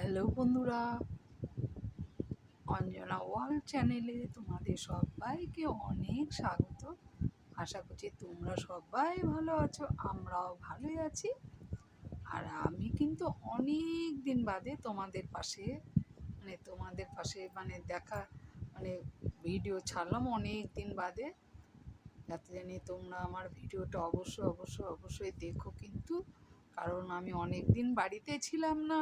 Hello বন্ধুরা, Anjana world চ্যানেলে তোমাদের সবাইকে অনেক স্বাগত। আশা করছি তোমরা সবাই ভালো আছো, আমরাও ভালোই আছি। আর আমি কিন্তু অনেক দিন বাদে তোমাদের পাশে দেখা মানে ভিডিও ছাড়লাম অনেক দিন বাদে, যাতে জানি তোমরা আমার ভিডিওটা অবশ্যই দেখো কিন্তু। কারণ আমি অনেক দিন বাড়িতে ছিলাম না,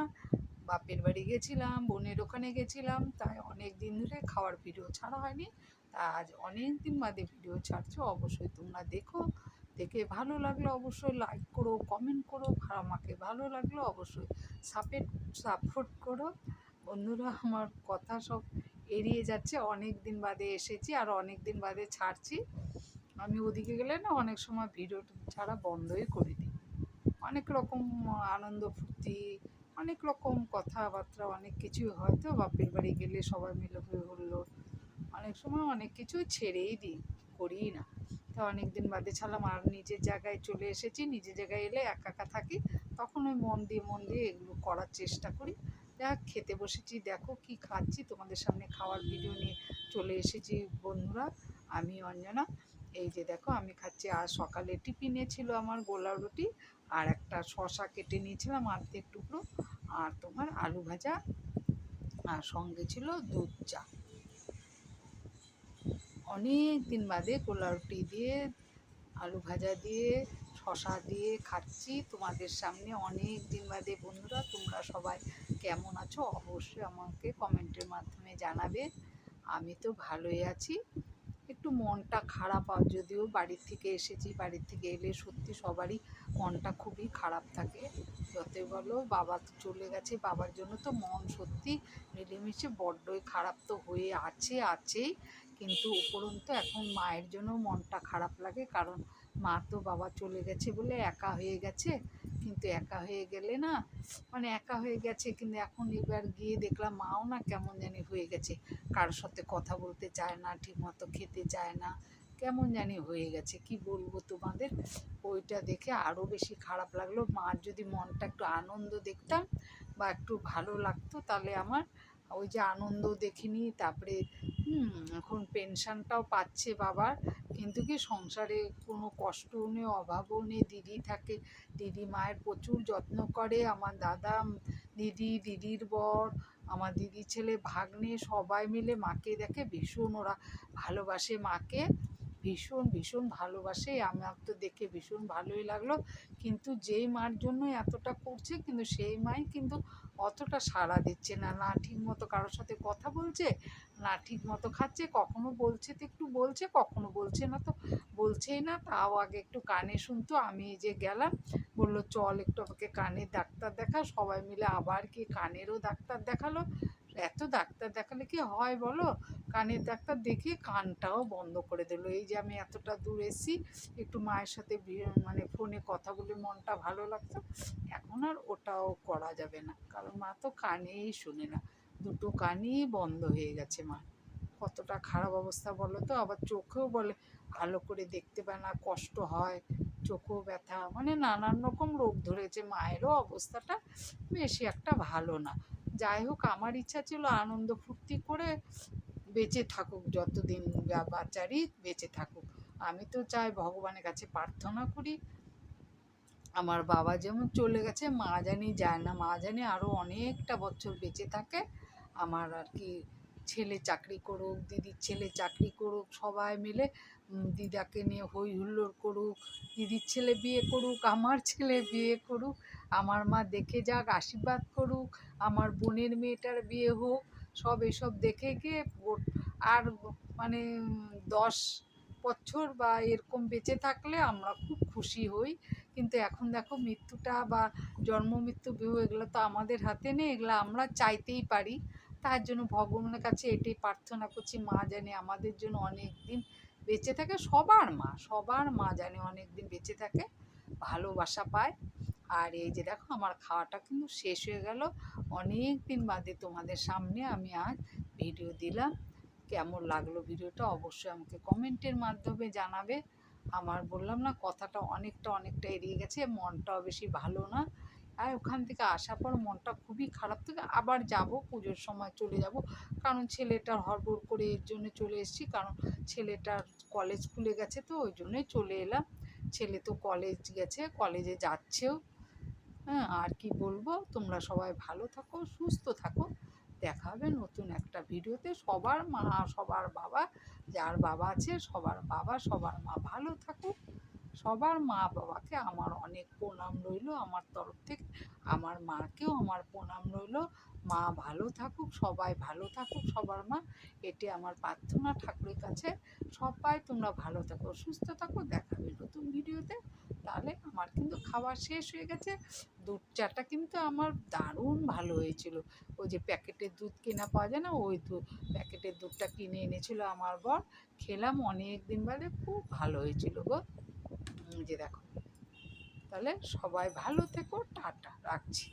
বাপের বাড়ি গেছিলাম, বোনের ওখানে গেছিলাম, তাই অনেক দিন ধরে খাওয়ার ভিডিও ছাড়া হয়নি। তা আজ অনেক দিন বাদে ভিডিও ছাড়ছো, অবশ্যই তোমরা দেখো। দেখে ভালো লাগলো অবশ্যই লাইক করো, কমেন্ট করো, আর আমাকে ভালো লাগলো অবশ্যই সাপোর্ট করো। বন্ধুরা, আমার কথা সব এড়িয়ে যাচ্ছে, অনেক দিন বাদে এসেছি আর অনেক দিন বাদে ছাড়ছি। আমি ওদিকে গেলে না অনেক সময় ভিডিও ছাড়া বন্ধই করে দিই। অনেক রকম আনন্দ ফুর্তি, অনেক রকম কথাবার্তা, অনেক কিছুই হয়তো বাপের বাড়ি গেলে সবাই মিলে হয়ে হলো, অনেক সময় অনেক কিছুই ছেড়েই দিই, করিই না। তা অনেক দিন বাদে ছাড়লাম, আর নিজের জায়গায় চলে এসেছি। নিজের জায়গায় এলে একা একা থাকি, তখন ওই মন দিয়ে এগুলো করার চেষ্টা করি। দেখ, খেতে বসেছি, দেখো কি খাচ্ছি, তোমাদের সামনে খাওয়ার ভিডিও নিয়ে চলে এসেছি বন্ধুরা। আমি অঞ্জনা। এই যে দেখো আমি খাচ্ছি, আর সকালে টিফিনে ছিল আমার গোলা রুটি, আর একটা শশা কেটে নিয়েছিলাম অর্ধেক টুকরো, আর তোমার আলু ভাজা, আর সঙ্গে ছিল দুধ চা। অনেক দিন বাদে গোলা রুটি দিয়ে, আলু ভাজা দিয়ে, শশা দিয়ে খাচ্ছি তোমাদের সামনে অনেক দিন বাদে। বন্ধুরা, তোমরা সবাই কেমন আছো অবশ্যই আমাকে কমেন্টের মাধ্যমে জানাবে। আমি তো ভালোই আছি। একটু মনটা খারাপ, আর যদিও বাড়ির থেকে এসেছি, বাড়ির থেকে এলে সত্যি সবারই মনটা খুবই খারাপ থাকে। যতই বলো, বাবা তো চলে গেছে, বাবার জন্য তো মন সত্যি মিলেমিশে বড্ডই খারাপ তো হয়ে আছেই। কিন্তু উপরন্তু এখন মায়ের জন্য মনটা খারাপ লাগে, কারণ মা তো বাবা চলে গেছে বলে একা হয়ে গেছে। কিন্তু একা হয়ে গেলে না, একা হয়ে গেছে, কিন্তু এখন এবার গিয়ে দেখলাম মাও না কেমন জানি হয়ে গেছে। কারোর সাথে কথা বলতে চায় না, ঠিকমতো খেতে চায় না, কেমন জানি হয়ে গেছে। কি বলবো তোমাদের, ওইটা দেখে আরও বেশি খারাপ লাগলো। মার যদি মনটা একটু আনন্দ দেখতাম বা একটু ভালো লাগতো, তাহলে আমার ওই যে আনন্দ দেখিনি। তারপরে এখন পেনশনটাও পাচ্ছে বাবার, কিন্তু কি সংসারে কোনো কষ্টও নেই, অভাবও নেই। দিদি থাকে, দিদি মায়ের প্রচুর যত্ন করে। আমার দাদা, দিদির বর, আমার দিদির ছেলে, ভাগ্নে সবাই মিলে মাকে দেখে, ভীষণ ওরা ভালোবাসে মাকে, ভীষণ ভালোবাসে। আমার তো দেখে ভীষণ ভালোই লাগলো। কিন্তু যেই মার জন্য এতটা করছে, কিন্তু সেই মাই কিন্তু অতটা সাড়া দিচ্ছে না। না ঠিক মতো কারোর সাথে কথা বলছে, না ঠিক মতো খাচ্ছে। কখনো বলছে তো একটু বলছে, কখনো বলছে না, তো বলছেই না। তাও আগে একটু কানে শুনতো, আমি এই যে গেলাম, বললো চল একটু আমাকে কানের ডাক্তার দেখা। সবাই মিলে আবার কি কানেরও ডাক্তার দেখালো। এত ডাক্তার দেখালে কি হয় বলো, কানের ডাক্তার দেখিয়ে কানটাও বন্ধ করে দিল। এই যে আমি এতটা দূর এসেছি, একটু মায়ের সাথে ফোনে কথা বলে মনটা ভালো লাগতো, এখন আর ওটাও করা যাবে না, কারণ মা তো কানেই শুনে না, দুটো কানই বন্ধ হয়ে গেছে মা। কতটা খারাপ অবস্থা বলো তো। আবার চোখেও বলে ভালো করে দেখতে পায় না, কষ্ট হয়, চোখও ব্যথা, নানান রকম রোগ ধরেছে। মায়েরও অবস্থাটা বেশি একটা ভালো না। যাই হোক, আমার ইচ্ছা ছিল আনন্দ ফুর্তি করে বেঁচে থাকুক, যতদিন বাচ্চারই বেঁচে থাকুক। আমি তো চাই, ভগবানের কাছে প্রার্থনা করি, আমার বাবা যেমন চলে গেছে, মা জানি যায় না, মা জানি আরও অনেকটা বছর বেঁচে থাকে। আমার আর কি ছেলে চাকরি করুক, দিদির ছেলে চাকরি করুক, সবাই মিলে দিদাকে নিয়ে হই হুল্লোড় করুক, দিদির ছেলে বিয়ে করুক, আমার ছেলে বিয়ে করুক, আমার মা দেখে যাক, আশীর্বাদ করুক, আমার বোনের মেয়েটার বিয়ে হোক। সব এসব দেখে গিয়ে আর 10 বছর বা এরকম বেঁচে থাকলে আমরা খুব খুশি হই। কিন্তু এখন দেখো, মৃত্যুটা বা জন্ম মৃত্যু বিবাহ এগুলো তো আমাদের হাতে নেই, এগুলো আমরা চাইতেই পারি। তার জন্য ভগবানের কাছে এটাই প্রার্থনা করছি, মা জানে আমাদের জন্য অনেক দিন বেঁচে থাকে। সবার মা জানে অনেক দিন বেঁচে থাকে, ভালোবাসা পায়। আর এই যে দেখো, আমার খাওয়াটা কিন্তু শেষ হয়ে গেল। অনেক দিন বাদে তোমাদের সামনে আমি আজ ভিডিও দিলাম। কেমন লাগলো ভিডিওটা অবশ্যই আমাকে কমেন্টের মাধ্যমে জানাবে। আমার বললাম না, কথাটা অনেকটা এড়িয়ে গেছে, মনটাও বেশি ভালো না। আর ওখান থেকে আসার পর মনটা খুবই খারাপ থেকে আবার যাব, পুজোর সময় চলে যাব, কারণ ছেলেটার হড়বড় করে এর জন্য চলে এসেছি, কারণ ছেলেটার কলেজ খুলে গেছে তো ওই জন্যই চলে এলাম। ছেলে তো কলেজ গেছে, কলেজে যাচ্ছেও। হ্যাঁ, আর কি বলবো, তোমরা সবাই ভালো থাকো, সুস্থ থাকো। দেখা হবে নতুন একটা ভিডিওতে। সবার মা, সবার বাবা, যার বাবা আছে সবার বাবা, সবার মা ভালো থাকুক। সবার মা বাবাকে আমার অনেক প্রণাম রইল আমার তরফ থেকে, আমার মাকেও আমার প্রণাম রইল। মা ভালো থাকুক, সবাই ভালো থাকুক, সবার মা, এটি আমার প্রার্থনা ঠাকুরের কাছে। সবাই তোমরা ভালো থাকো, সুস্থ থাকো। দেখা হবে নতুন ভিডিওতে। তাহলে আমার কিন্তু খাবার শেষ হয়ে গেছে। দুধ চাটা কিন্তু আমার দারুণ ভালো হয়েছিল। ওই যে প্যাকেটের দুধ কেনা পাওয়া যায় না, ওই দুধ, প্যাকেটের দুধটা কিনে এনেছিল আমার বর। খেলাম অনেক দিন বাদে, খুব ভালো হয়েছিল গো। যে দেখো, তাহলে সবাই ভালো থেকো, টাটা, রাখছি।